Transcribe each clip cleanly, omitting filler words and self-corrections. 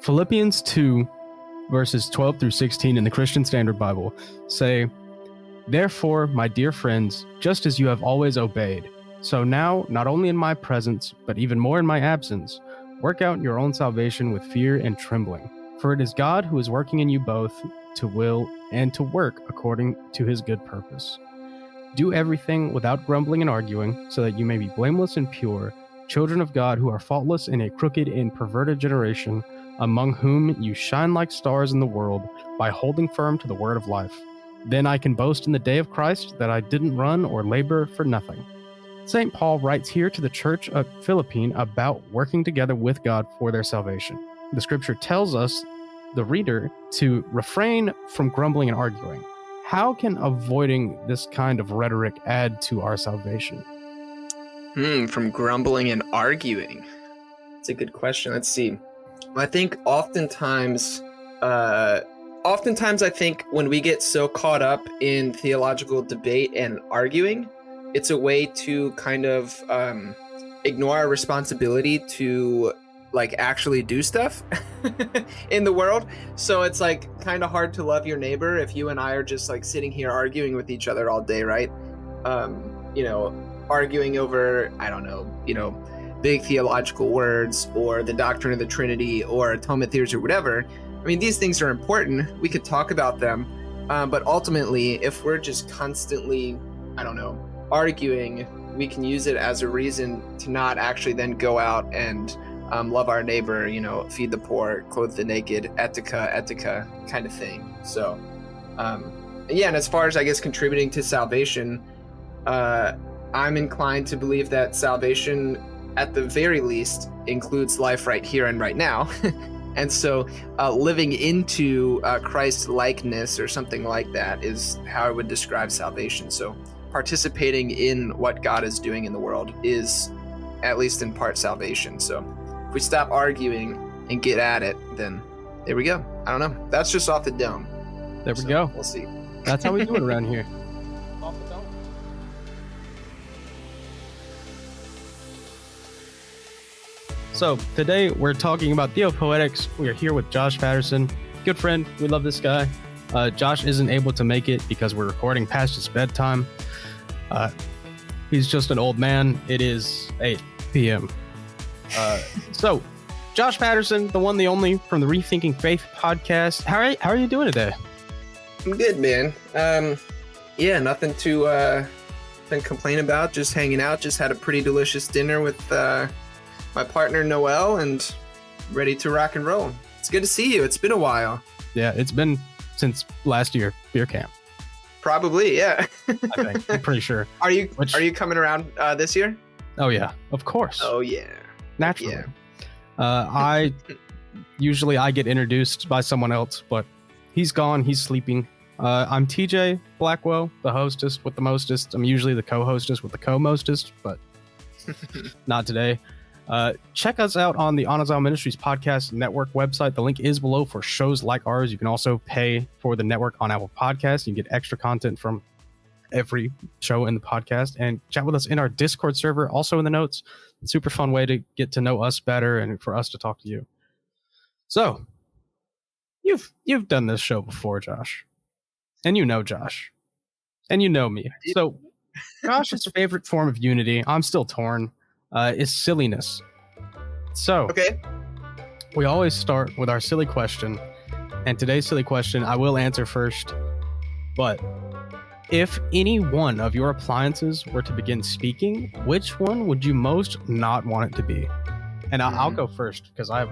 Philippians 2, verses 12 through 16 in the Christian Standard Bible say, "Therefore, my dear friends, just as you have always obeyed, so now, not only in my presence, but even more in my absence, work out your own salvation with fear and trembling. For it is God who is working in you both to will and to work according to his good purpose. Do everything without grumbling and arguing, so that you may be blameless and pure, children of God who are faultless in a crooked and perverted generation, among whom you shine like stars in the world by holding firm to the word of life. Then I can boast in the day of Christ that I didn't run or labor for nothing." St. Paul writes here to the church of Philippine about working together with God for their salvation. The scripture tells us, the reader, to refrain from grumbling and arguing. How can avoiding this kind of rhetoric add to our salvation? From grumbling and arguing. It's a good question. Let's see. I think oftentimes I think when we get so caught up in theological debate and arguing, it's a way to kind of ignore our responsibility to like actually do stuff in the world. So it's like kind of hard to love your neighbor if you and I are just like sitting here arguing with each other all day, right? Arguing over, I don't know, big theological words or the doctrine of the Trinity or atonement theories or whatever. I mean, these things are important. We could talk about them. But ultimately, if we're just constantly, arguing, we can use it as a reason to not actually then go out and love our neighbor, feed the poor, clothe the naked, etika kind of thing. So, and as far as, I guess, contributing to salvation, I'm inclined to believe that salvation, at the very least, includes life right here and right now. And so living into Christ's likeness or something like that is how I would describe salvation. So participating in what God is doing in the world is, at least in part, salvation. So if we stop arguing and get at it, then there we go. I don't know. That's just off the dome. There we go. We'll see. That's how we do it around here. Off the dome. So today we're talking about theopoetics. We are here with Josh Patterson, good friend. We love this guy. Josh isn't able to make it because we're recording past his bedtime. He's just an old man. It is 8 p.m. So Josh Patterson, the one, the only, from the Rethinking Faith podcast. How are you doing today? I'm good, man. Nothing to complain about. Just hanging out. Just had a pretty delicious dinner with my partner Noel, and ready to rock and roll. It's good to see you. It's been a while. Yeah, it's been since last year, beer camp. Probably, yeah. I think. I'm pretty sure. Are you coming around this year? Oh yeah, of course. Oh yeah. Naturally. Yeah. I usually get introduced by someone else, but he's gone. He's sleeping. I'm TJ Blackwell, the hostess with the mostest. I'm usually the co-hostess with the co-mostest, but not today. Check us out on the Anazal Ministries podcast network website. The link is below for shows like ours. You can also pay for the network on Apple Podcasts. You can get extra content from every show in the podcast, and chat with us in our Discord server, also in the notes. Super fun way to get to know us better and for us to talk to you. So you've done this show before, Josh, and you know Josh, and you know me. So Josh's favorite form of unity, I'm still torn, is silliness. So okay, we always start with our silly question, and today's silly question I will answer first. But if any one of your appliances were to begin speaking, which one would you most not want it to be? And I'll go first because I have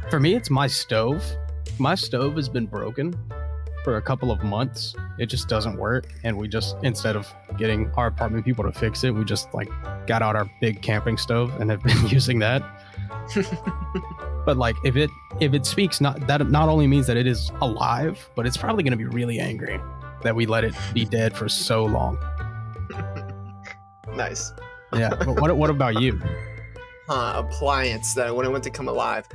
for me, it's my stove. My stove has been broken for a couple of months. It just doesn't work, and we just, instead of getting our apartment people to fix it, we just got out our big camping stove and have been using that. But if it speaks, that not only means that it is alive, but it's probably going to be really angry that we let it be dead for so long. Nice. Yeah. But what about you? Appliance that I wouldn't want to come alive.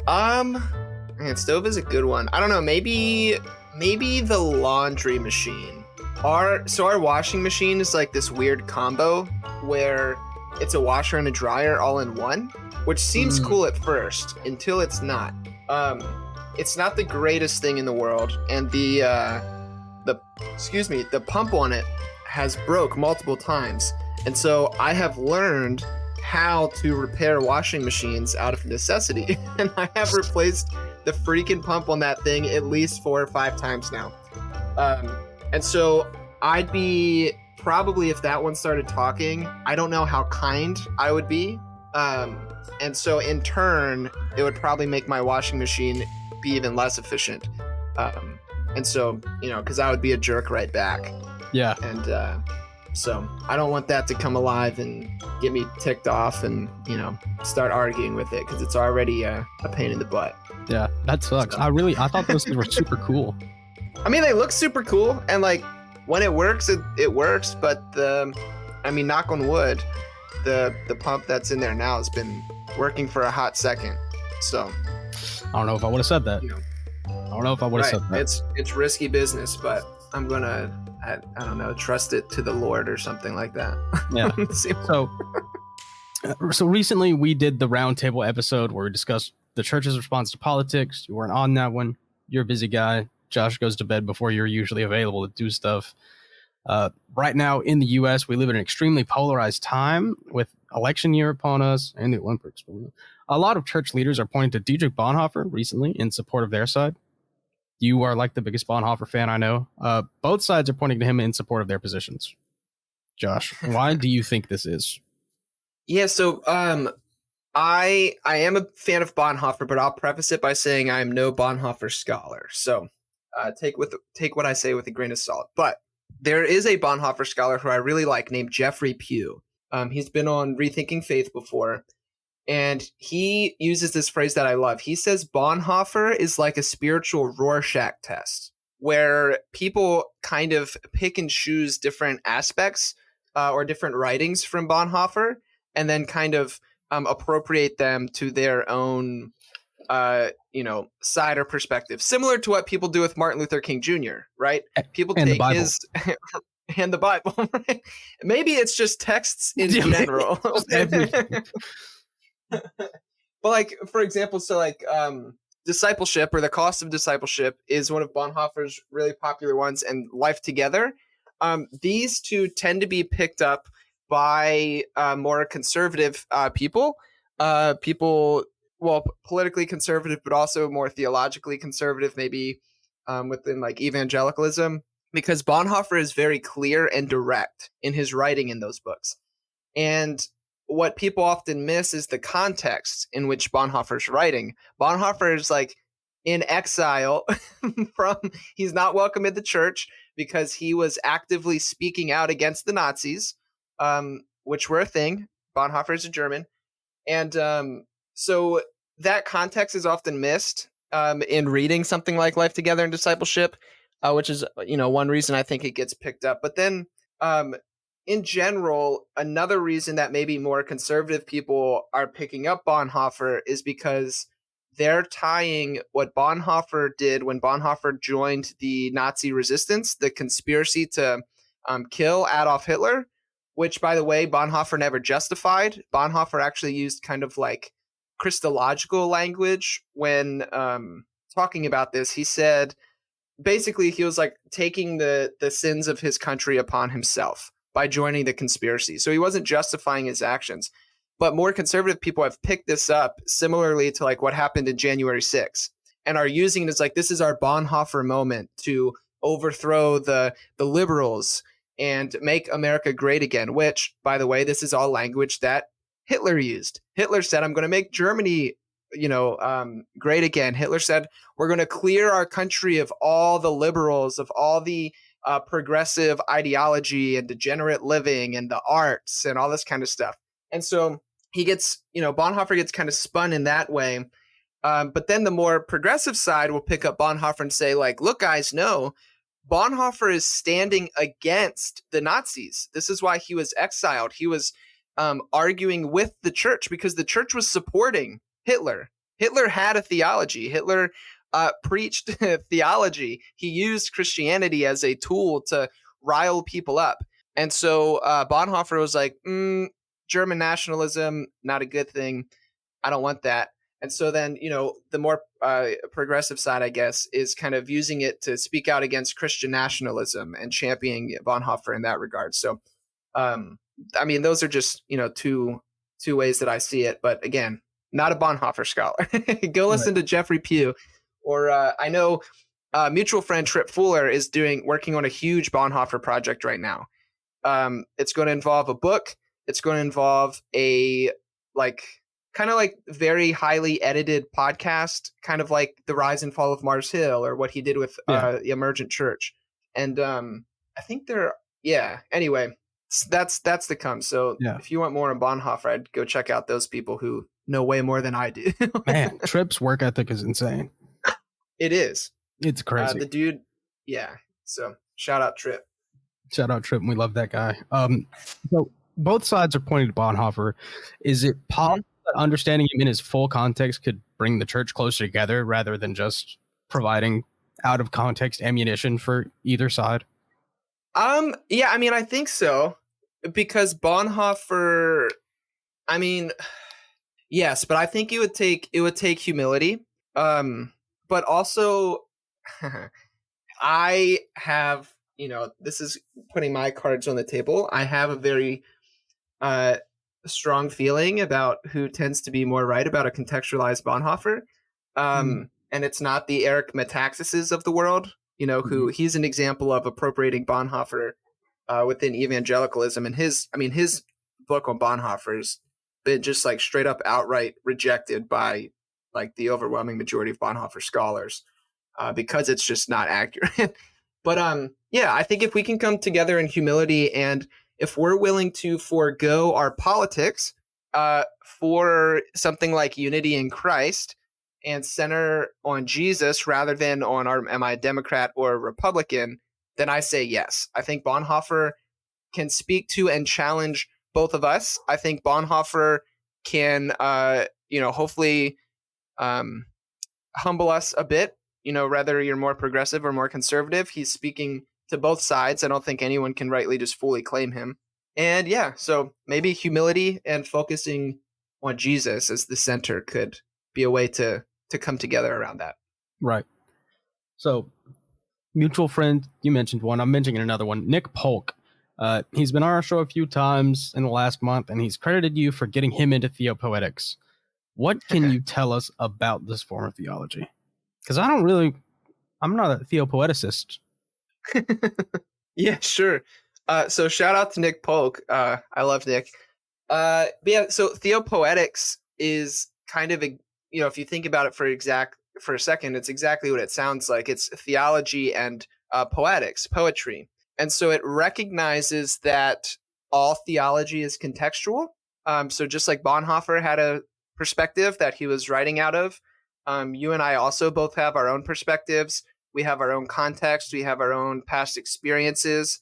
Man, stove is a good one. I don't know. Maybe the laundry machine. Our washing machine is like this weird combo where it's a washer and a dryer all in one, which seems cool at first until it's not. It's not the greatest thing in the world, and the pump on it has broke multiple times, and so I have learned how to repair washing machines out of necessity, and I have replaced the freaking pump on that thing at least 4 or 5 times now. And so I'd be probably, if that one started talking, I don't know how kind I would be. And so in turn, it would probably make my washing machine be even less efficient. And so, because I would be a jerk right back. Yeah. And so I don't want that to come alive and get me ticked off and, start arguing with it, because it's already a pain in the butt. Yeah, that sucks. So. I thought those things were super cool. I mean, they look super cool, and like when it works, it works. But knock on wood, the pump that's in there now has been working for a hot second. So I don't know if I would have said that. I don't know if I would have said that. It's risky business, but I'm gonna I don't know, trust it to the Lord or something like that. Yeah. So recently we did the roundtable episode where we discussed the church's response to politics. You weren't on that one. You're a busy guy. Josh goes to bed before you're usually available to do stuff. Right now in the U.S., we live in an extremely polarized time with election year upon us and the Olympics. A lot of church leaders are pointing to Dietrich Bonhoeffer recently in support of their side. You are like the biggest Bonhoeffer fan I know. Both sides are pointing to him in support of their positions. Josh, why do you think this is? Yeah, so I am a fan of Bonhoeffer, but I'll preface it by saying I am no Bonhoeffer scholar. So take what I say with a grain of salt. But there is a Bonhoeffer scholar who I really like named Jeffrey Pugh. He's been on Rethinking Faith before, and he uses this phrase that I love. He says Bonhoeffer is like a spiritual Rorschach test, where people kind of pick and choose different aspects or different writings from Bonhoeffer, and then kind of appropriate them to their own side or perspective, similar to what people do with Martin Luther King Jr., right? People and take his and the Bible, right? Maybe it's just texts in general. But like, for example, so like discipleship, or the cost of discipleship, is one of Bonhoeffer's really popular ones, and Life Together. These two tend to be picked up by more conservative people, politically conservative, but also more theologically conservative, maybe within like evangelicalism, because Bonhoeffer is very clear and direct in his writing in those books. And what people often miss is the context in which Bonhoeffer's writing. Bonhoeffer is like in exile he's not welcome in the church because he was actively speaking out against the Nazis, which were a thing. Bonhoeffer is a German. And so that context is often missed in reading something like Life Together and Discipleship, which is, one reason I think it gets picked up. But then in general, another reason that maybe more conservative people are picking up Bonhoeffer is because they're tying what Bonhoeffer did when Bonhoeffer joined the Nazi resistance, the conspiracy to kill Adolf Hitler, which, by the way, Bonhoeffer never justified. Bonhoeffer actually used kind of like Christological language when talking about this. He said, basically, he was like taking the sins of his country upon himself by joining the conspiracy. So he wasn't justifying his actions. But more conservative people have picked this up similarly to like what happened in January 6th, and are using it as like, this is our Bonhoeffer moment to overthrow the liberals and make America great again, which, by the way, this is all language that Hitler used. Hitler said, I'm going to make Germany, great again. Hitler said, we're going to clear our country of all the liberals, of all the progressive ideology and degenerate living and the arts and all this kind of stuff. And so he gets, Bonhoeffer gets kind of spun in that way. But then the more progressive side will pick up Bonhoeffer and say, like, look, guys, no, Bonhoeffer is standing against the Nazis. This is why he was exiled. He was arguing with the church because the church was supporting Hitler. Hitler had a theology. Hitler preached theology. He used Christianity as a tool to rile people up. And so Bonhoeffer was like, German nationalism, not a good thing. I don't want that. And so then, the more progressive side, I guess, is kind of using it to speak out against Christian nationalism and championing Bonhoeffer in that regard. So, those are just, two ways that I see it. But again, not a Bonhoeffer scholar. Go listen to Jeffrey Pugh. Or I know mutual friend Trip Fuller is working on a huge Bonhoeffer project right now. It's going to involve a book. It's going to involve a kind of like very highly edited podcast, kind of like the rise and fall of Mars Hill, or what he did with the Emergent Church. And I think anyway, that's to come. So if you want more on Bonhoeffer, I'd go check out those people who know way more than I do. Man, Tripp's work ethic is insane. It is. It's crazy. The dude, so shout out Trip. Shout out Trip, and we love that guy. So both sides are pointing to Bonhoeffer. Is it possible that understanding him in his full context could bring the church closer together rather than just providing out of context ammunition for either side? I think so, because Bonhoeffer, yes, but I think it would take humility. But also I have, this is putting my cards on the table. I have a very strong feeling about who tends to be more right about a contextualized Bonhoeffer. And it's not the Eric Metaxases of the world, who he's an example of appropriating Bonhoeffer within evangelicalism. And his book on Bonhoeffer's been just like straight up outright rejected by like the overwhelming majority of Bonhoeffer scholars because it's just not accurate. But I think if we can come together in humility, and if we're willing to forego our politics for something like unity in Christ and center on Jesus rather than on am I a Democrat or a Republican, then I say yes. I think Bonhoeffer can speak to and challenge both of us. I think Bonhoeffer can, hopefully humble us a bit, whether you're more progressive or more conservative. He's speaking to both sides. I don't think anyone can rightly just fully claim him. And so maybe humility and focusing on Jesus as the center could be a way to come together around that. Right. So mutual friend, you mentioned one. I'm mentioning another one, Nick Polk. He's been on our show a few times in the last month, and he's credited you for getting him into theopoetics. What can you tell us about this form of theology? Because I'm not a theopoeticist. Yeah, sure. So shout out to Nick Polk. I love Nick. So theopoetics is kind of if you think about it for a second, it's exactly what it sounds like. It's theology and poetics, poetry. And so it recognizes that all theology is contextual. So just like Bonhoeffer had a perspective that he was writing out of, you and I also both have our own perspectives. We have our own context. We have our own past experiences.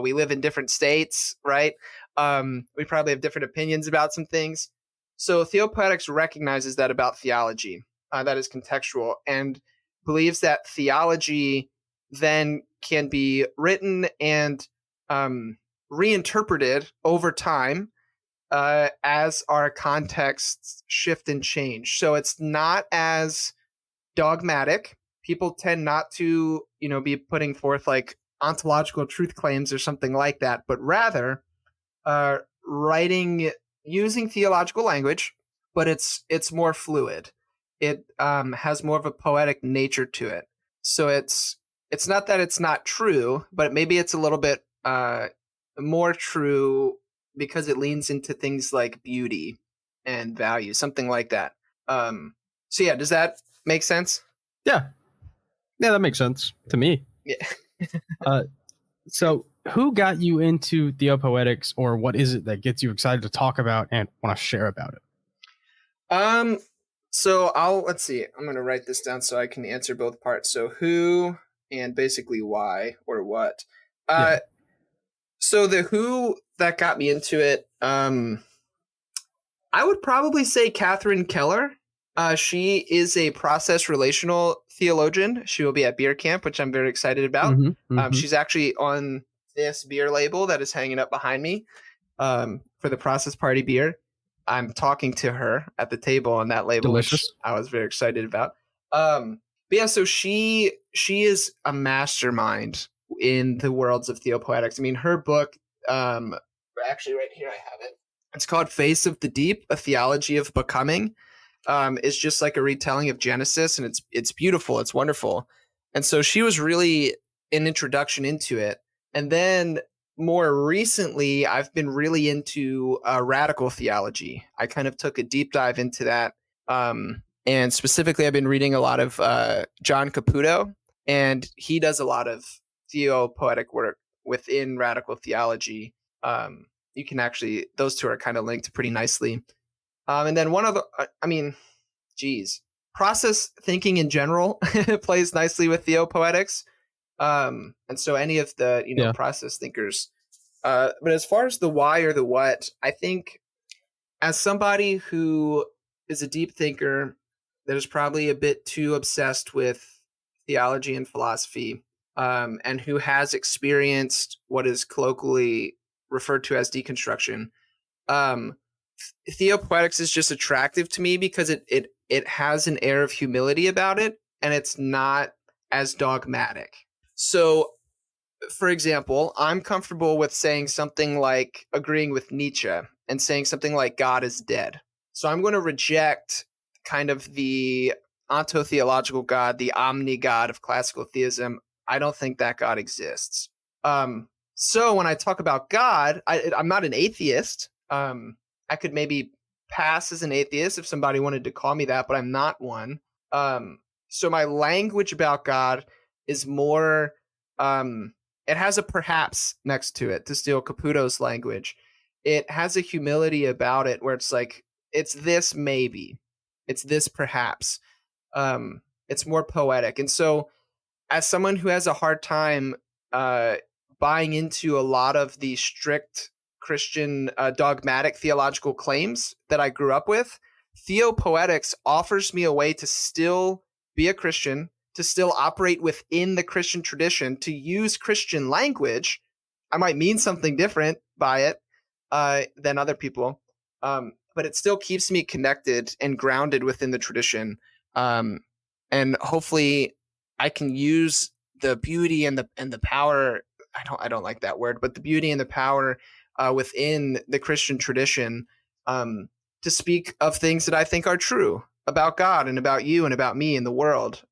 We live in different states, right? We probably have different opinions about some things. So theopoetics recognizes that about theology, that is contextual, and believes that theology then can be written and reinterpreted over time as our contexts shift and change. So it's not as dogmatic. People tend not to, be putting forth like ontological truth claims or something like that, but rather writing using theological language, but it's more fluid. It has more of a poetic nature to it. So it's not that it's not true, but maybe it's a little bit more true because it leans into things like beauty and value, something like that. Does that make sense? Yeah, that makes sense to me. Yeah. So who got you into theopoetics, or what is it that gets you excited to talk about and want to share about it? So let's see. I'm going to write this down so I can answer both parts. So who and basically why or what. So the who that got me into it, I would probably say Catherine Keller. She is a process relational theologian. She will be at Beer Camp, which I'm very excited about. She's actually on this beer label that is hanging up behind me. For for the Process Party beer. I'm talking to her at the table on that label, which Delicious. I was very excited about. But yeah, so she is a mastermind in the worlds of theopoetics. I mean, her book, actually right here I have it. It's called Face of the Deep, A Theology of Becoming. It's just like a retelling of Genesis, and it's beautiful. It's wonderful. And so she was really an introduction into it. And then more recently, I've been really into radical theology. I kind of took a deep dive into that. And specifically, I've been reading a lot of John Caputo, and he does a lot of theopoetic work within radical theology. You can actually, those two are kind of linked pretty nicely. And then one other, process thinking in general plays nicely with theopoetics. And so any of the, process thinkers. But as far as the why or the what, I think as somebody who is a deep thinker that is probably a bit too obsessed with theology and philosophy, and who has experienced what is colloquially referred to as deconstruction, theopoetics is just attractive to me because it has an air of humility about it, and it's not as dogmatic. So, for example, I'm comfortable with saying something like agreeing with Nietzsche and saying something like God is dead. So I'm going to reject kind of the ontotheological God, the omni-God of classical theism. I don't think that God exists. So when I talk about God, I'm not an atheist. I could maybe pass as an atheist if somebody wanted to call me that, but I'm not one. So my language about God is more, it has a perhaps next to it, to steal Caputo's language. It has a humility about it where it's like, it's this maybe, it's this perhaps. It's more poetic. And so as someone who has a hard time buying into a lot of the strict Christian dogmatic theological claims that I grew up with, theopoetics offers me a way to still be a Christian, to still operate within the Christian tradition, to use Christian language. I might mean something different by it than other people, but it still keeps me connected and grounded within the tradition. And hopefully I can use the beauty and the power. I don't like that word, but the beauty and the power within the Christian tradition to speak of things that I think are true about God and about you and about me and the world.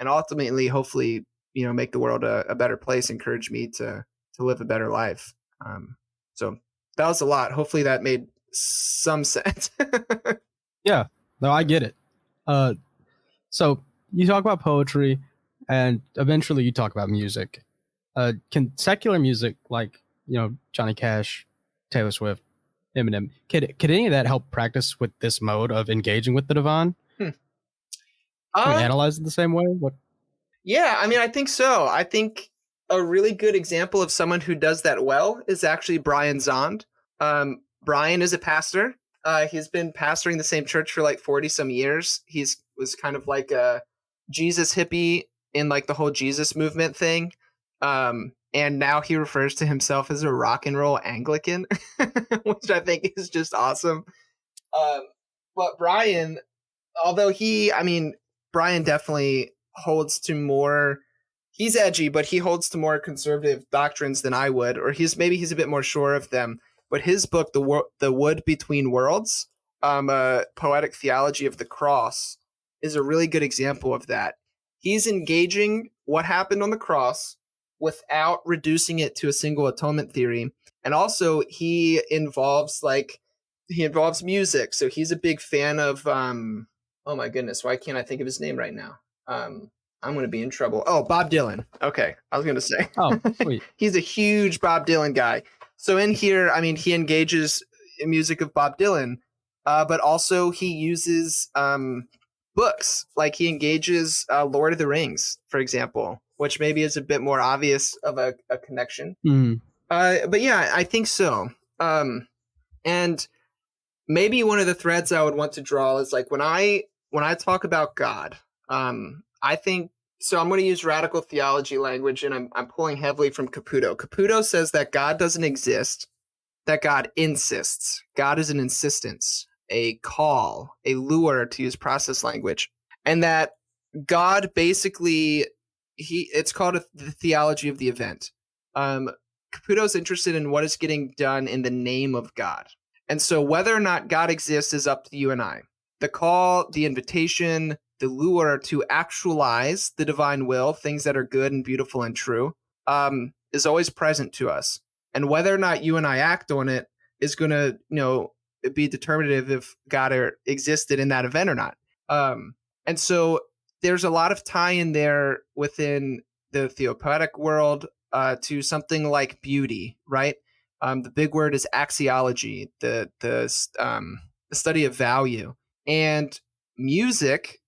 And ultimately, hopefully, make the world a better place, encourage me to live a better life. So that was a lot. Hopefully that made some sense. Yeah, no, I get it. So you talk about poetry, and eventually you talk about music. Can secular music, like Johnny Cash, Taylor Swift, Eminem, could any of that help practice with this mode of engaging with the divine? Can we analyze it the same way? What? Yeah, I think so. I think a really good example of someone who does that well is actually Brian Zond. Brian is a pastor. He's been pastoring the same church for like 40 some years. Was kind of like a Jesus hippie in like the whole Jesus movement thing. And now he refers to himself as a rock and roll Anglican, which I think is just awesome. But Brian, although Brian definitely holds to more, he's edgy, but he holds to more conservative doctrines than I would, or he's a bit more sure of them. But his book, The Wood Between Worlds, a poetic theology of the cross, is a really good example of that. He's engaging what happened on the cross without reducing it to a single atonement theory. And also he involves music. So he's a big fan of, oh my goodness, why can't I think of his name right now? I'm going to be in trouble. Oh, Bob Dylan. Okay. I was going to say, sweet. He's a huge Bob Dylan guy. So in here, he engages in music of Bob Dylan, but also he uses books. Like he engages Lord of the Rings, for example, which maybe is a bit more obvious of a connection. But yeah, I think so. And maybe one of the threads I would want to draw is like when I talk about God, I think, so I'm going to use radical theology language, and I'm pulling heavily from Caputo. Caputo says that God doesn't exist that God insists. God is an insistence, a call, a lure, to use process language, and that God basically it's called the theology of the event. Caputo's interested in what is getting done in the name of God. And so whether or not God exists is up to you and I. The call, the invitation, the lure to actualize the divine will, things that are good and beautiful and true, is always present to us. And whether or not you and I act on it is going to, be determinative if God existed in that event or not. And so there's a lot of tie in there within the theopoetic world to something like beauty, right? The big word is axiology, the study of value, and music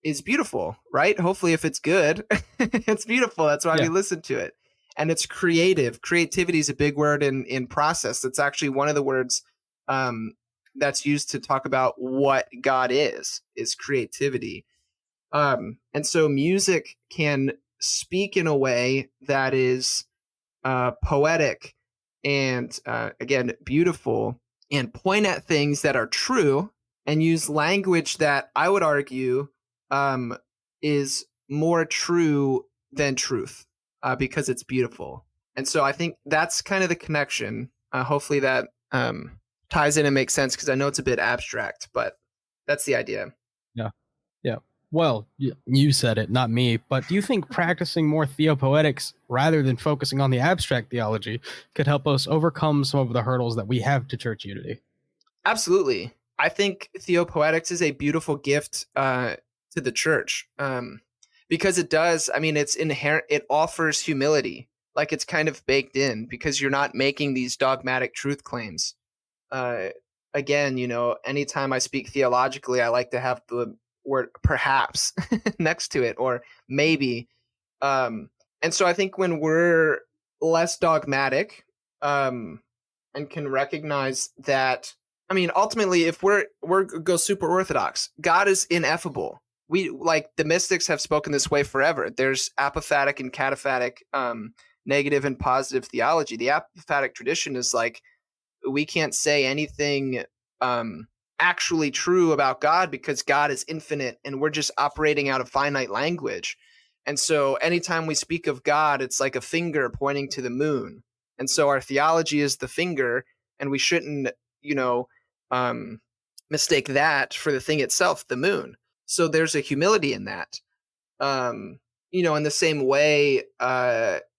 is beautiful, right? Hopefully, if it's good, it's beautiful. That's why we listen to it, and it's creative. Creativity is a big word in process. It's actually one of the words that's used to talk about what God is creativity. And so music can speak in a way that is poetic and, again, beautiful, and point at things that are true and use language that I would argue is more true than truth because it's beautiful. And so I think that's kind of the connection. Hopefully that ties in and makes sense, because I know it's a bit abstract, but that's the idea. Yeah. Yeah. Well, you said it, not me, but do you think practicing more theopoetics rather than focusing on the abstract theology could help us overcome some of the hurdles that we have to church unity? Absolutely. I think theopoetics is a beautiful gift to the church because it does. I mean, it's inherent. It offers humility, like it's kind of baked in, because you're not making these dogmatic truth claims. Again, anytime I speak theologically, I like to have the word perhaps next to it, or maybe. And so I think when we're less dogmatic and can recognize that, I mean, ultimately, if we're go super orthodox, God is ineffable. We, like the mystics, have spoken this way forever. There's apophatic and cataphatic, negative and positive theology. The apophatic tradition is like, we can't say anything actually true about God because God is infinite and we're just operating out of finite language. And so anytime we speak of God, it's like a finger pointing to the moon. And so our theology is the finger, and we shouldn't, mistake that for the thing itself, the moon. So there's a humility in that. In the same way,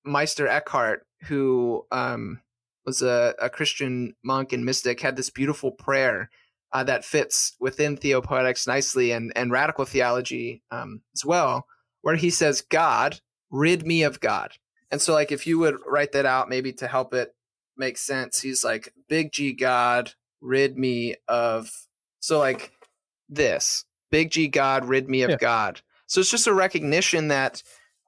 Meister Eckhart, who was a Christian monk and mystic, had this beautiful prayer that fits within theopoetics nicely, and radical theology as well, where he says, God, rid me of God. And so, like, if you would write that out maybe to help it make sense, he's like, big G God, rid me of, so like this, big G God, rid me of God. So it's just a recognition that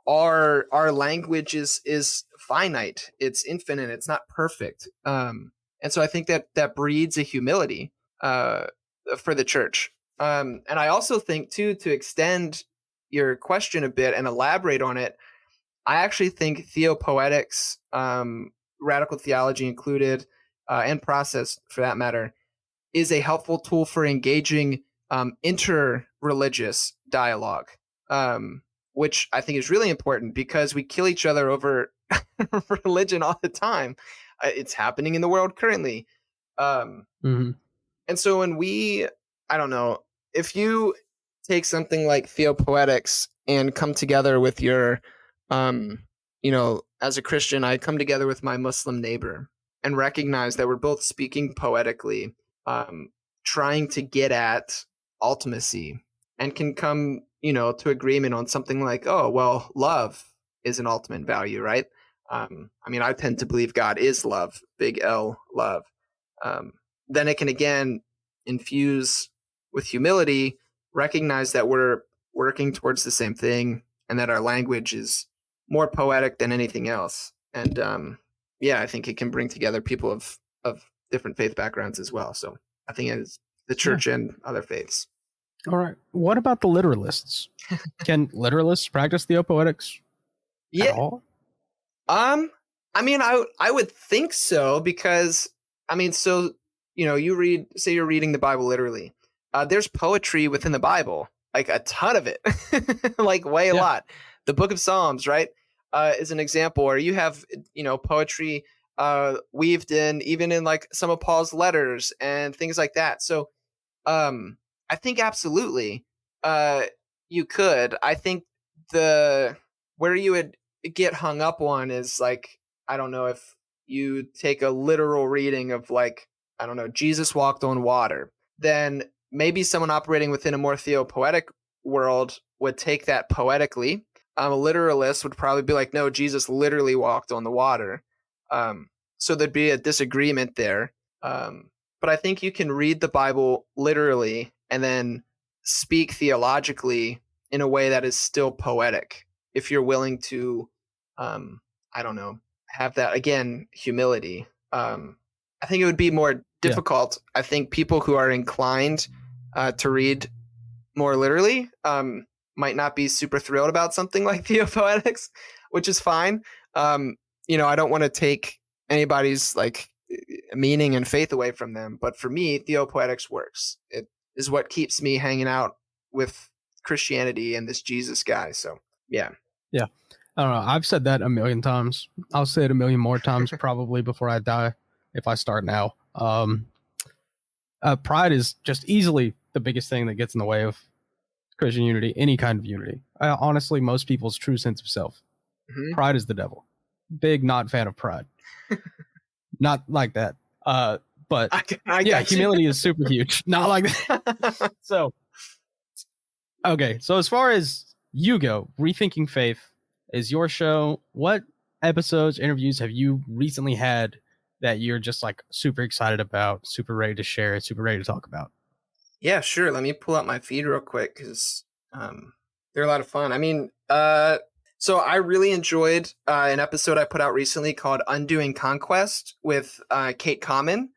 our language is finite, it's infinite, it's not perfect. And so I think that breeds a humility for the church. And I also think, too, to extend your question a bit and elaborate on it, I actually think theopoetics, radical theology included, and process for that matter, is a helpful tool for engaging inter-religious dialogue, which I think is really important because we kill each other over religion all the time. It's happening in the world currently. And so when I don't know, if you take something like theopoetics and come together with your, as a Christian, I come together with my Muslim neighbor and recognize that we're both speaking poetically, trying to get at ultimacy, and can come, to agreement on something like, oh, well, love is an ultimate value, right? I mean, I tend to believe God is love, big L, love. Then it can, again, infuse with humility, recognize that we're working towards the same thing, and that our language is more poetic than anything else. And I think it can bring together people of different faith backgrounds as well. So I think it's the church and other faiths. All right. What about the literalists? Can literalists practice theopoetics at all? I mean, I would think so, because I mean, so say you're reading the Bible literally. There's poetry within the Bible, like a ton of it, like way a Yeah. lot. The Book of Psalms, right, is an example, or you have poetry weaved in, even in like some of Paul's letters and things like that. So I think absolutely you could. I think the where you would get hung up on is like, I don't know, if you take a literal reading of like, I don't know, Jesus walked on water, then maybe someone operating within a more theopoetic world would take that poetically. A literalist would probably be like, no, Jesus literally walked on the water. So there'd be a disagreement there. But I think you can read the Bible literally and then speak theologically in a way that is still poetic, if you're willing to, I don't know, have that, again, humility. I think it would be more difficult. I think people who are inclined to read more literally might not be super thrilled about something like theopoetics, which is fine. I don't want to take anybody's like meaning and faith away from them, but for me, theopoetics works. It is what keeps me hanging out with Christianity and this Jesus guy. So yeah. I don't know. I've said that a million times. I'll say it a million more times probably before I die, if I start now. Pride is just easily the biggest thing that gets in the way of Christian unity, any kind of unity. Honestly, most people's true sense of self. Mhm. Pride is the devil. Big not fan of pride. Not like that. But I got you. humility is super huge. Not like that. So, okay. So as far as you go, Rethinking Faith is your show. What episodes, interviews have you recently had that you're just like super excited about, super ready to share, super ready to talk about? Yeah, sure. Let me pull out my feed real quick, because they're a lot of fun. I mean, so I really enjoyed an episode I put out recently called Undoing Conquest with Kate Common.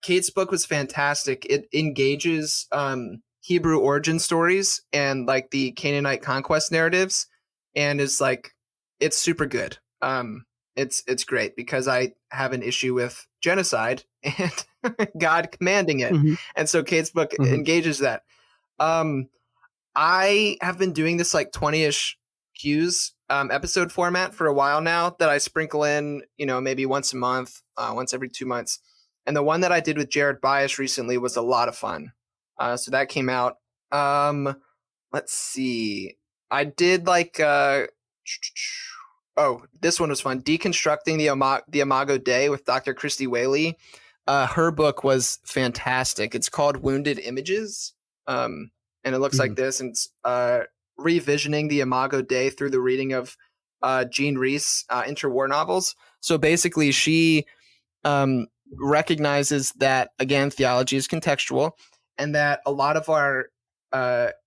Kate's book was fantastic. It engages Hebrew origin stories and like the Canaanite conquest narratives, and is like, it's super good. It's great because I have an issue with genocide and God commanding it, Mm-hmm. and so Kate's book engages that. I have been doing this like 20-ish Q's episode format for a while now, that I sprinkle in, maybe once a month, once every 2 months. And the one that I did with Jared Bias recently was a lot of fun. So that came out. Let's see. I did like this one was fun. Deconstructing the Imago Dei with Dr. Christy Whaley. Her book was fantastic. It's called Wounded Images. And it looks like this, and it's revisioning the Imago Dei through the reading of Jean Rhys interwar novels. So basically, she recognizes that, again, theology is contextual, and that a lot of our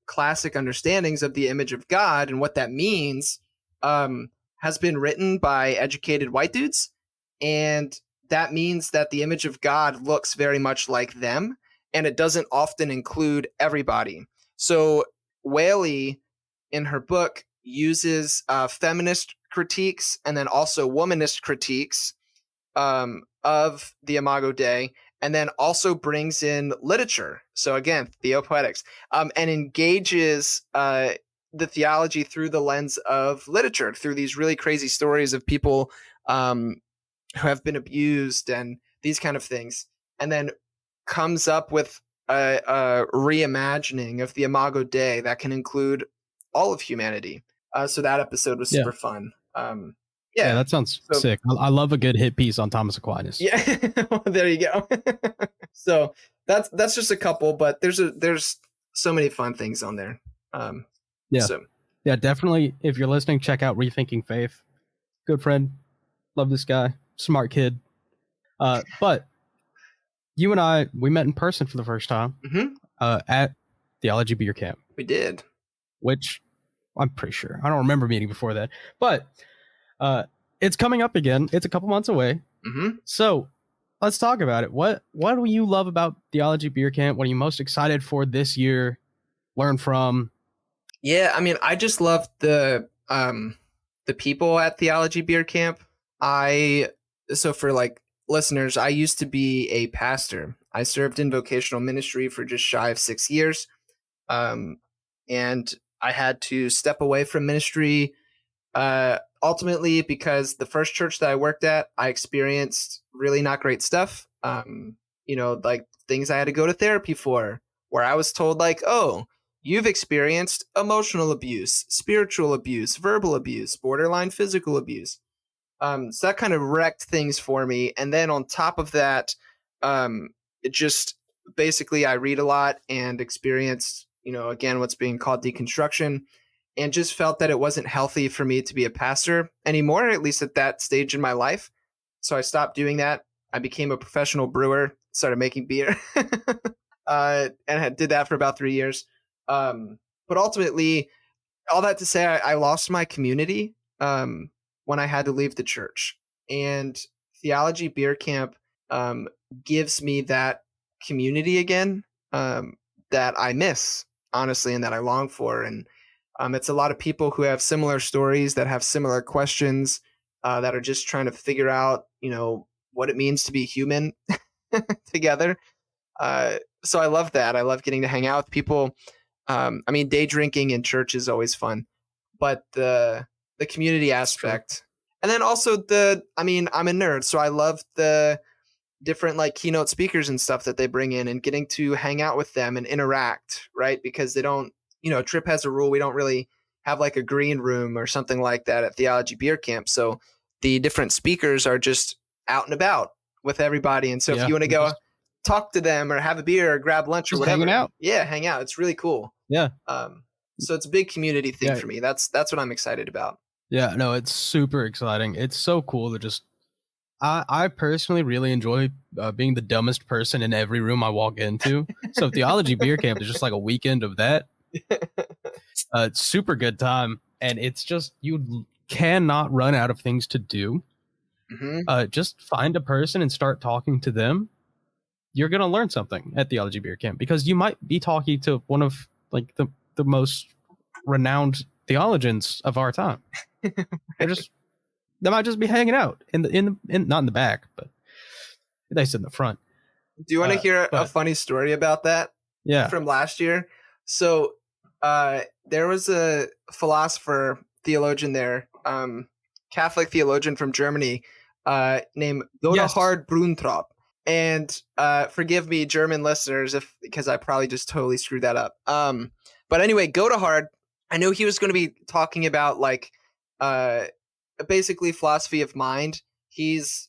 classic understandings of the image of God and what that means has been written by educated white dudes, and that means that the image of God looks very much like them, and it doesn't often include everybody. So Whaley, in her book, uses feminist critiques and then also womanist critiques of the Imago Dei, and then also brings in literature. So again, theopoetics, and engages the theology through the lens of literature, through these really crazy stories of people who have been abused and these kind of things, and then comes up with a reimagining of the Imago Dei that can include all of humanity. So that episode was super fun. Yeah, that sounds sick. I love a good hit piece on Thomas Aquinas. Yeah, there you go. So that's just a couple, but there's so many fun things on there. Yeah, definitely. If you're listening, check out Rethinking Faith. Good friend, love this guy, smart kid. But you and I, we met in person for the first time at Theology Beer Camp. We did. Which I'm pretty sure. I don't remember meeting before that. But it's coming up again. It's a couple months away. So let's talk about it. What do you love about Theology Beer Camp? What are you most excited for this year? Learn from? Yeah, I mean, I just love the people at Theology Beer Camp. So for like listeners, I used to be a pastor. I served in vocational ministry for just shy of 6 years. And I had to step away from ministry ultimately because the first church that I worked at, I experienced really not great stuff. Like things I had to go to therapy for, where I was told like, oh, you've experienced emotional abuse, spiritual abuse, verbal abuse, borderline physical abuse. So that kind of wrecked things for me. And then on top of that, it just basically I read a lot and experienced, again, what's being called deconstruction, and just felt that it wasn't healthy for me to be a pastor anymore, at least at that stage in my life. So I stopped doing that. I became a professional brewer, started making beer, and did that for about 3 years. But ultimately, all that to say, I lost my community when I had to leave the church. And Theology Beer Camp gives me that community again that I miss, honestly, and that I long for. And it's a lot of people who have similar stories, that have similar questions, that are just trying to figure out, what it means to be human together. So I love that. I love getting to hang out with people. Day drinking in church is always fun, but the community aspect, and then also I'm a nerd, so I love the different like keynote speakers and stuff that they bring in, and getting to hang out with them and interact, right? Because they don't, Trip has a rule. We don't really have like a green room or something like that at Theology Beer Camp. So the different speakers are just out and about with everybody. And so if you want to go talk to them or have a beer or grab lunch or whatever, hang out. It's really cool. Yeah. So it's a big community thing for me. That's what I'm excited about. Yeah, no, it's super exciting. It's so cool to just. I personally really enjoy being the dumbest person in every room I walk into. So Theology Beer Camp is just like a weekend of that. It's super good time, and it's just you cannot run out of things to do. Mm-hmm. Just find a person and start talking to them. You're gonna learn something at Theology Beer Camp, because you might be talking to one of like the most renowned theologians of our time. They might just be hanging out in not in the back, but they sit in the front. Do you want to hear a funny story about that? Yeah. From last year. So there was a philosopher, theologian there, Catholic theologian from Germany, named Godehard Bruntrop. And forgive me, German listeners, because I probably just totally screwed that up. But anyway, Godehard, I knew he was going to be talking about like basically philosophy of mind. He's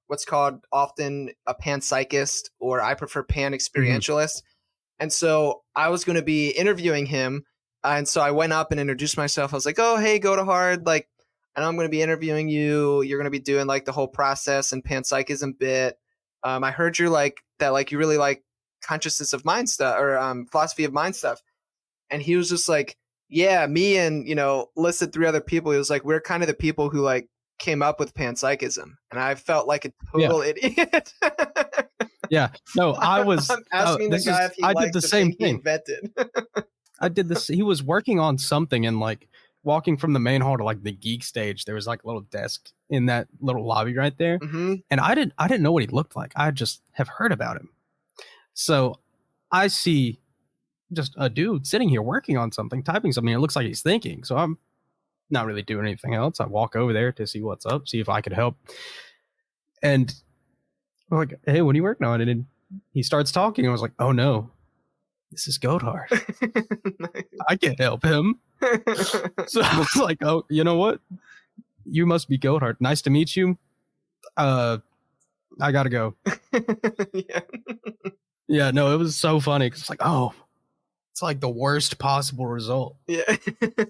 what's called often a panpsychist, or I prefer pan-experientialist. Mm-hmm. And so I was going to be interviewing him. And so I went up and introduced myself. I was like, oh, hey, Godehard, like, I know I'm going to be interviewing you. You're going to be doing like the whole process and panpsychism bit. I heard you're like that, like you really like consciousness of mind stuff, or philosophy of mind stuff. And he was just like, yeah, me and, listed 3 other people. He was like, we're kind of the people who like came up with panpsychism. And I felt like a total idiot. Yeah. No, I was I'm asking the guy if he liked did the same thing he invented. I did this. He was working on something, and like walking from the main hall to like the geek stage, there was like a little desk in that little lobby right there. Mm-hmm. And I didn't know what he looked like. I just have heard about him. So I see just a dude sitting here working on something, typing something. It looks like he's thinking. So I'm not really doing anything else. I walk over there to see what's up, see if I could help. And I'm like, hey, what are you working on? And he starts talking. I was like, oh no, this is Godehard. I can't help him. So I was like, oh, you know what? You must be Godehard. Nice to meet you. I gotta go. Yeah, no, it was so funny. It's like, oh, it's like the worst possible result. Yeah.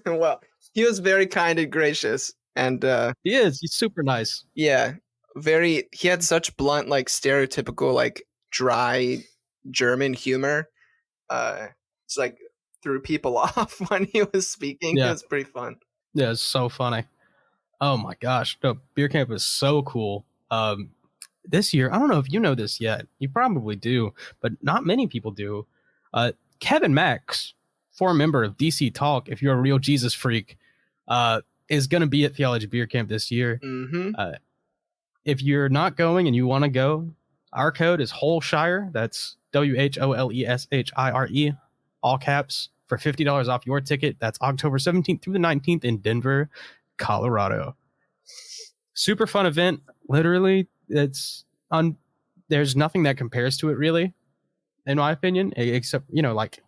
Well, he was very kind and gracious, and he is. He's super nice. Yeah, he had such blunt, like stereotypical, like dry German humor. It's like threw people off when he was speaking. Yeah. It was pretty fun. Yeah, it's so funny. Oh my gosh, no, Beer Camp is so cool. This year, I don't know if you know this yet. You probably do, but not many people do. Kevin Max, former member of DC Talk, if you're a real Jesus freak, is going to be at Theology Beer Camp this year. Mm-hmm. if you're not going and you want to go, our code is WHOLESHIRE. That's WHOLESHIRE, all caps, for $50 off your ticket. That's October 17th through the 19th in Denver, Colorado. Super fun event. Literally, there's nothing that compares to it, really, in my opinion, except, like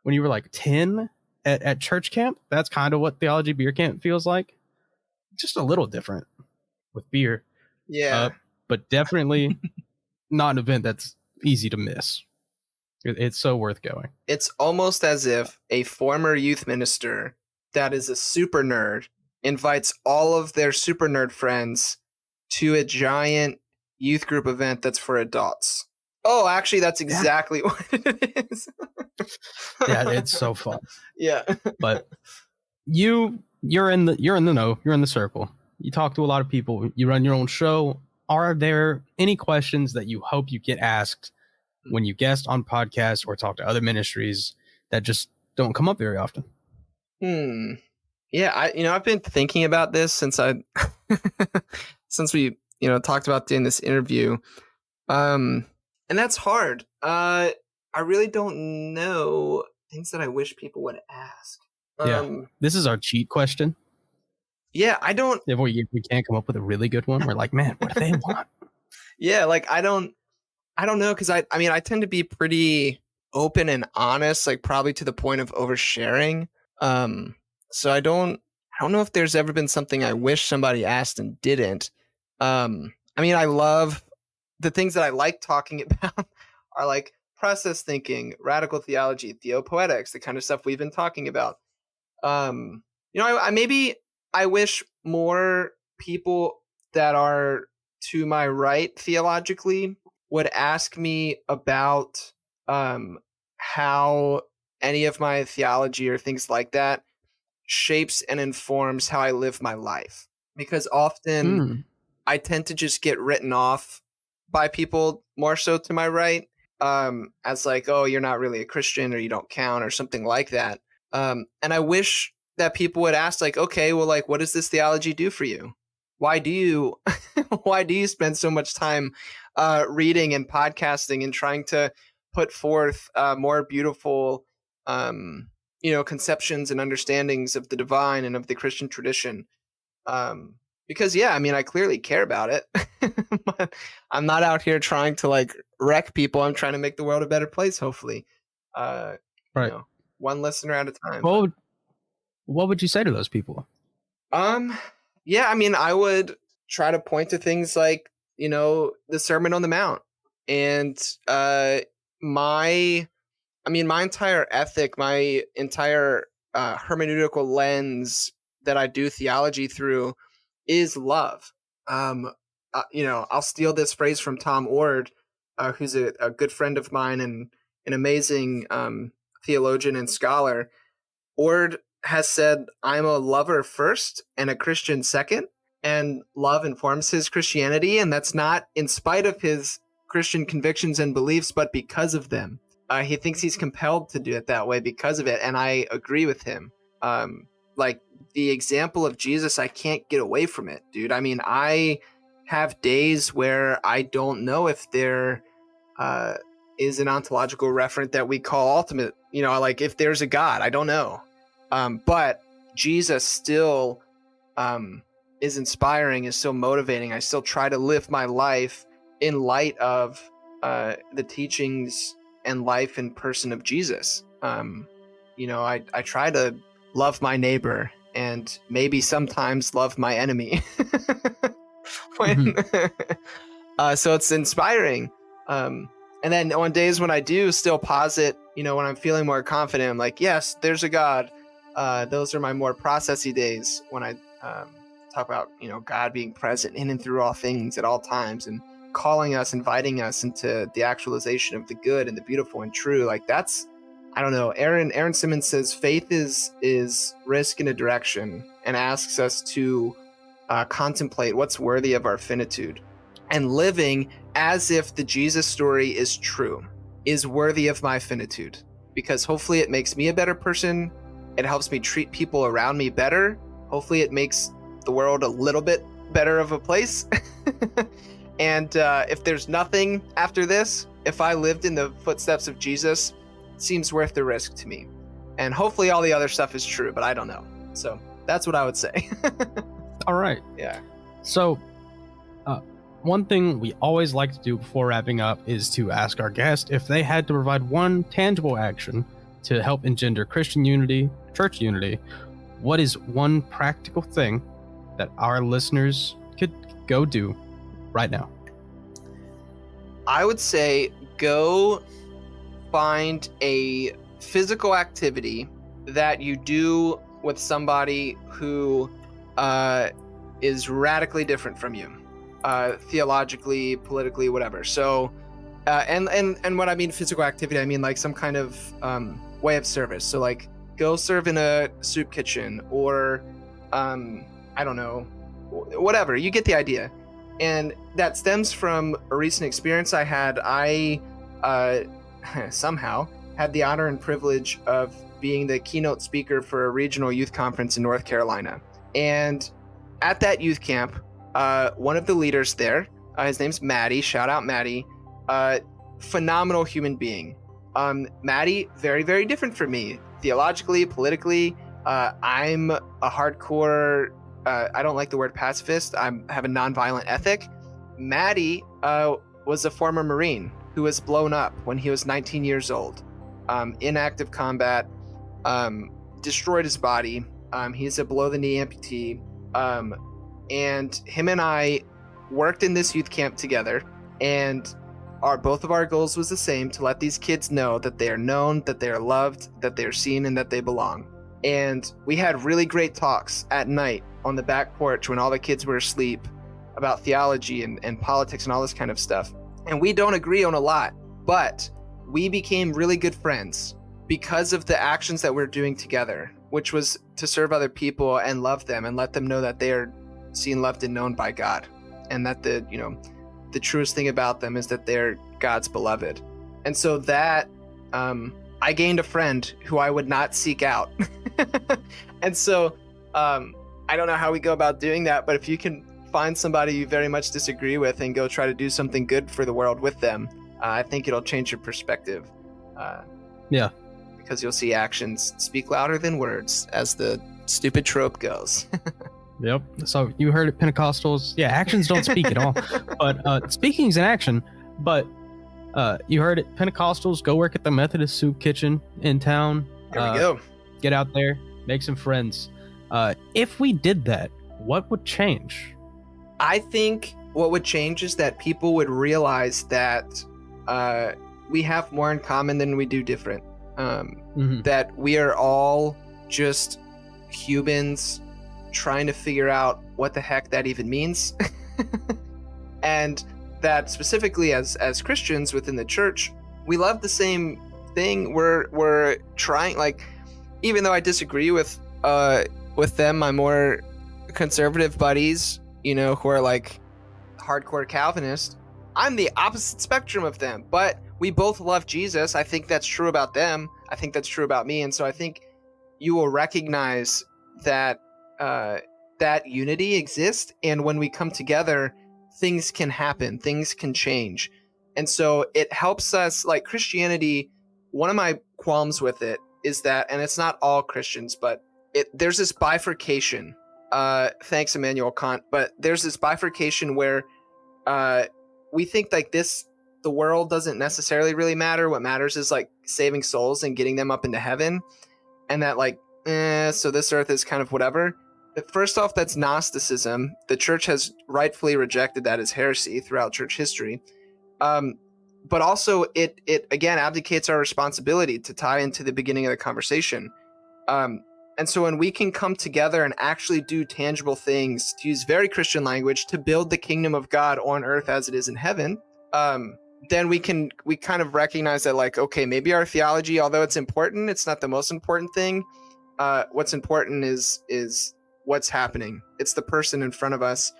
when you were like 10 at church camp. That's kind of what Theology Beer Camp feels like. Just a little different with beer. Yeah. But definitely not an event that's easy to miss. It's so worth going. It's almost as if a former youth minister that is a super nerd invites all of their super nerd friends to a giant youth group event that's for adults. Oh, actually, that's exactly what it is. Yeah, it's so fun. Yeah. But you're in the know. You're in the circle. You talk to a lot of people. You run your own show. Are there any questions that you hope you get asked when you guest on podcasts or talk to other ministries that just don't come up very often? Yeah, I've been thinking about this since we talked about doing this interview. And that's hard. I really don't know things that I wish people would ask. This is our cheat question. Yeah, I don't. If we can't come up with a really good one, we're like, man, what do they want? Yeah, like I don't know, because I tend to be pretty open and honest, like probably to the point of oversharing. So I don't know if there's ever been something I wish somebody asked and didn't. I love the things that I like talking about are like process thinking, radical theology, theopoetics, the kind of stuff we've been talking about. I wish more people that are to my right theologically would ask me about how any of my theology or things like that shapes and informs how I live my life. Because often I tend to just get written off by people more so to my right as like, oh, you're not really a Christian or you don't count or something like that. And I wish that people would ask, like, okay, well, like, what does this theology do for you? Why do you spend so much time reading and podcasting and trying to put forth more beautiful conceptions and understandings of the divine and of the Christian tradition? Because I clearly care about it. But I'm not out here trying to like wreck people. I'm trying to make the world a better place, hopefully. Right. One listener at a time. What would you say to those people? I would try to point to things like, the Sermon on the Mount, and my entire ethic, my entire hermeneutical lens that I do theology through is love. I'll steal this phrase from Tom Oord, who's a good friend of mine and an amazing theologian and scholar. Oord has said, I'm a lover first and a Christian second, and love informs his Christianity, and that's not in spite of his Christian convictions and beliefs, but because of them. He thinks he's compelled to do it that way because of it, and I agree with him. Like the example of Jesus, I can't get away from it, dude. I have days where I don't know if there is an ontological referent that we call ultimate, like if there's a God, I don't know. But Jesus still is inspiring, is still motivating. I still try to live my life in light of the teachings and life and person of Jesus. I try to love my neighbor and maybe sometimes love my enemy. So it's inspiring. And then on days when I do still posit, when I'm feeling more confident, I'm like, yes, there's a God. Those are my more processy days when I talk about, God being present in and through all things at all times and calling us, inviting us into the actualization of the good and the beautiful and true. Like that's, I don't know. Aaron Simmons says faith is risk in a direction and asks us to contemplate what's worthy of our finitude, and living as if the Jesus story is true is worthy of my finitude, because hopefully it makes me a better person. It helps me treat people around me better. Hopefully it makes the world a little bit better of a place. And if there's nothing after this, if I lived in the footsteps of Jesus, it seems worth the risk to me. And hopefully all the other stuff is true, but I don't know. So that's what I would say. All right. Yeah. So, one thing we always like to do before wrapping up is to ask our guest if they had to provide one tangible action to help engender Christian unity, church unity. What is one practical thing that our listeners could go do right now? I would say go find a physical activity that you do with somebody who is radically different from you, theologically, politically, whatever. So, and what I mean physical activity, I mean like some kind of way of service. So like go serve in a soup kitchen, or I don't know, whatever. You get the idea. And that stems from a recent experience I had. I somehow had the honor and privilege of being the keynote speaker for a regional youth conference in North Carolina. And at that youth camp, one of the leaders there, his name's Maddie, shout out Maddie, phenomenal human being. Maddie, very, very different from me, theologically, politically. I'm a hardcore, I don't like the word pacifist, I have a nonviolent ethic. Maddie was a former Marine who was blown up when he was 19 years old, in active combat, destroyed his body. He's a below-the-knee amputee. And him and I worked in this youth camp together, and both of our goals was the same: to let these kids know that they are known, that they are loved, that they are seen, and that they belong. And we had really great talks at night on the back porch when all the kids were asleep about theology and politics and all this kind of stuff. And we don't agree on a lot, but we became really good friends because of the actions that we're doing together, which was to serve other people and love them and let them know that they are seen, loved, and known by God, and that the truest thing about them is that they're God's beloved. And so that I gained a friend who I would not seek out. And so I don't know how we go about doing that, but if you can find somebody you very much disagree with and go try to do something good for the world with them, I think it'll change your perspective. Yeah. Because you'll see actions speak louder than words, as the stupid trope goes. Yep. So you heard it, Pentecostals. Yeah, actions don't speak at all. But speaking is an action. But you heard it, Pentecostals. Go work at the Methodist soup kitchen in town. There we go. Get out there, make some friends. If we did that, what would change? I think what would change is that people would realize that we have more in common than we do different. That we are all just humans trying to figure out what the heck that even means. And that specifically as Christians within the church, we love the same thing. We're trying, like, even though I disagree with them, my more conservative buddies, who are like hardcore Calvinist, I'm the opposite spectrum of them, but we both love Jesus. I think that's true about them. I think that's true about me. And so I think you will recognize that that unity exists, and when we come together, things can happen, things can change. And so it helps us, like Christianity, one of my qualms with it is that, and it's not all Christians, but there's this bifurcation, thanks Immanuel Kant, but there's this bifurcation where we think like this, the world doesn't necessarily really matter. What matters is like saving souls and getting them up into heaven, and that like, so this earth is kind of whatever. First off, that's Gnosticism. The church has rightfully rejected that as heresy throughout church history. But also it again abdicates our responsibility, to tie into the beginning of the conversation. And so when we can come together and actually do tangible things, to use very Christian language, to build the kingdom of God on earth as it is in heaven, then we kind of recognize that, like, okay, maybe our theology, although it's important, it's not the most important thing. What's important is what's happening. It's the person in front of us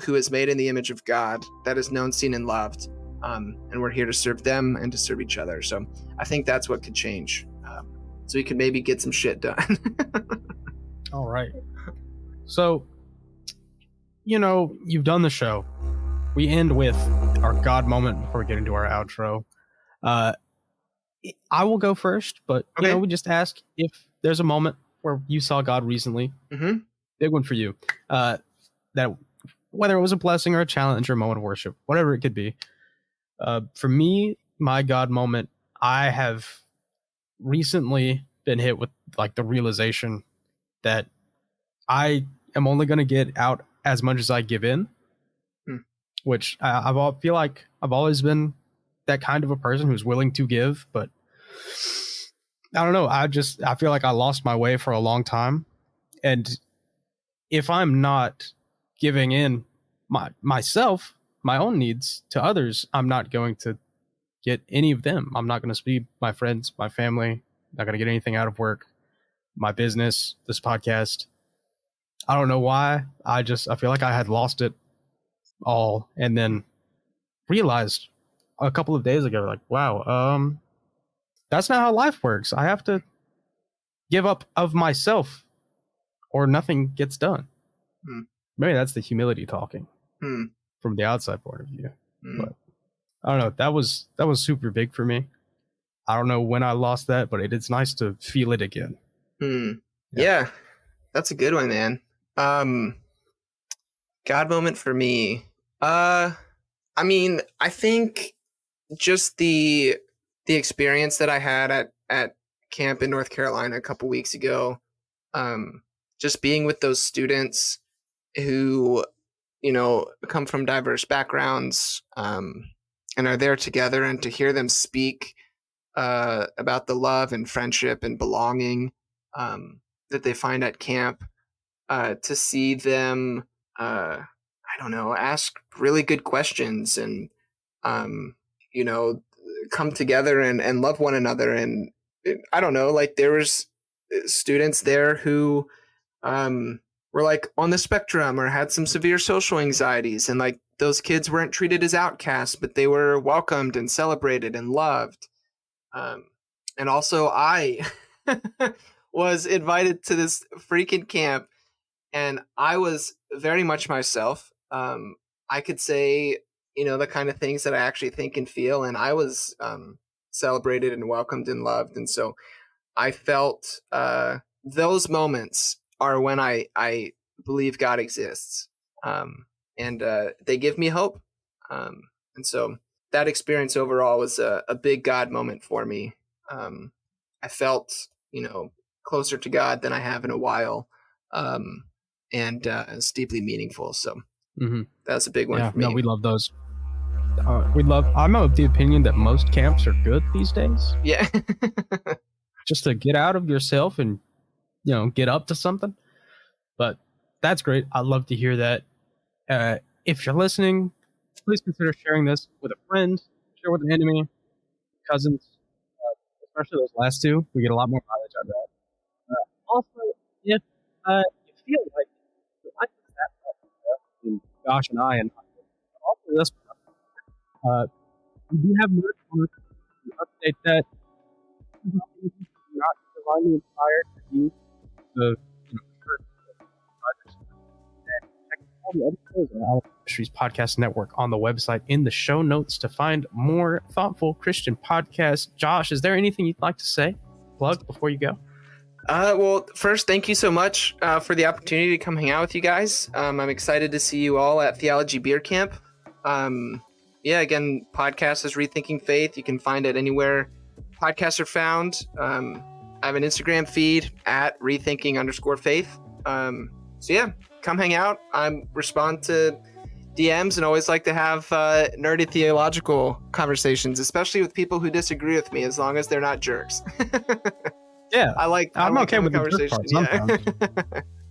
who is made in the image of God, that is known, seen, and loved. And we're here to serve them and to serve each other. So I think that's what could change. So we could maybe get some shit done. All right. So you've done the show. We end with our God moment before we get into our outro. I will go first, but Okay. we just ask if there's a moment where you saw God recently. Mm-hmm. Big one for you. That whether it was a blessing or a challenge or a moment of worship, whatever it could be. For me, my God moment, I have recently been hit with like the realization that I am only going to get out as much as I give in, which I feel like I've always been that kind of a person who's willing to give, but I don't know. I feel like I lost my way for a long time. And if I'm not giving in myself, my own needs to others, I'm not going to get any of them. I'm not going to feed my friends, my family, not going to get anything out of work, my business, this podcast. I don't know why. I feel like I had lost it all, and then realized a couple of days ago, like, wow, that's not how life works. I have to give up of myself or nothing gets done. Maybe that's the humility talking from the outside point of view. But I don't know. That was super big for me. I don't know when I lost that, but it's nice to feel it again. Yeah, that's a good one, man. God moment for me. I mean, I think just the experience that I had at camp in North Carolina a couple weeks ago, just being with those students who, come from diverse backgrounds, and are there together, and to hear them speak about the love and friendship and belonging that they find at camp, to see them, ask really good questions and, come together and love one another. And I don't know, like there was students there who were like on the spectrum or had some severe social anxieties, and like those kids weren't treated as outcasts, but they were welcomed and celebrated and loved. And also I was invited to this freaking camp, and I was very much myself. I could say, the kind of things that I actually think and feel, and I was celebrated and welcomed and loved. And so I felt those moments are when I believe God exists, and they give me hope. And so that experience overall was a big God moment for me. I felt, closer to God than I have in a while, and it's deeply meaningful. So that's a big one for me. No, we love those. I'm of the opinion that most camps are good these days. Yeah. Just to get out of yourself and, get up to something. But that's great. I'd love to hear that. If you're listening, please consider sharing this with a friend, share with an enemy, cousins, especially those last two. We get a lot more mileage out of that. Also, if you feel like you like that, Josh and I, and also this, we do have merch on it. We update that. Not divinely inspired to use the all the other shows on Alex Ministries Podcast Network on the website in the show notes to find more thoughtful Christian podcasts. Josh, is there anything you'd like to say? Plug before you go? Well, first, thank you so much for the opportunity to come hang out with you guys. I'm excited to see you all at Theology Beer Camp. Again, podcast is Rethinking Faith. You can find it anywhere podcasts are found. I have an Instagram feed at rethinking_faith. Come hang out. I respond to DMs and always like to have nerdy theological conversations, especially with people who disagree with me, as long as they're not jerks. Yeah, I'm okay with the conversation. Sometimes.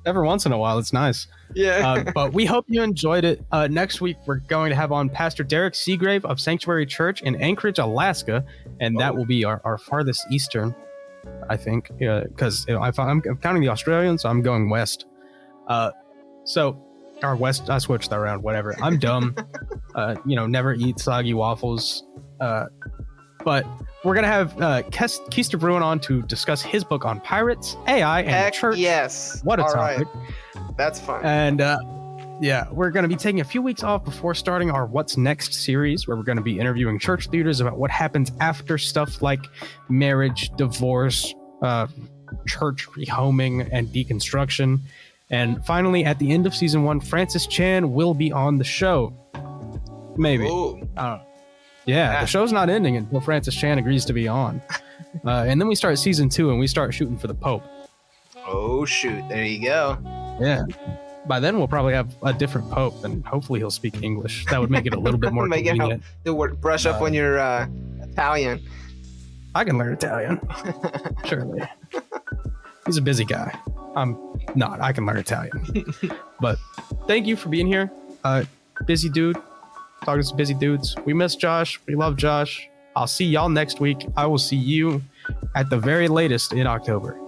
Every once in a while, it's nice. Yeah. But we hope you enjoyed it. Next week, we're going to have on Pastor Derek Seagrave of Sanctuary Church in Anchorage, Alaska, and that will be our farthest eastern, I think, because I'm counting the Australians, so I'm going west. Or west, I switched that around, whatever. I'm dumb. Never eat soggy waffles. But we're going to have Keister Bruin on to discuss his book on pirates, AI, and church. Yes. What a all topic. Right. That's fun. And Yeah, we're going to be taking a few weeks off before starting our What's Next series, where we're going to be interviewing church leaders about what happens after stuff like marriage, divorce, church rehoming, and deconstruction. And finally, at the end of season 1, Francis Chan will be on the show. Maybe. Ooh. I don't know. Yeah, the show's not ending until Francis Chan agrees to be on. And then we start season 2 and we start shooting for the Pope. Oh, shoot. There you go. Yeah. By then, we'll probably have a different Pope, and hopefully he'll speak English. That would make it a little bit more convenient. Brush up on your Italian. I can learn Italian. Surely. He's a busy guy. I'm not. I can learn Italian. But thank you for being here. Busy dude. Talking to some busy dudes. We miss Josh. We love Josh. I'll see y'all next week. I will see you at the very latest in October.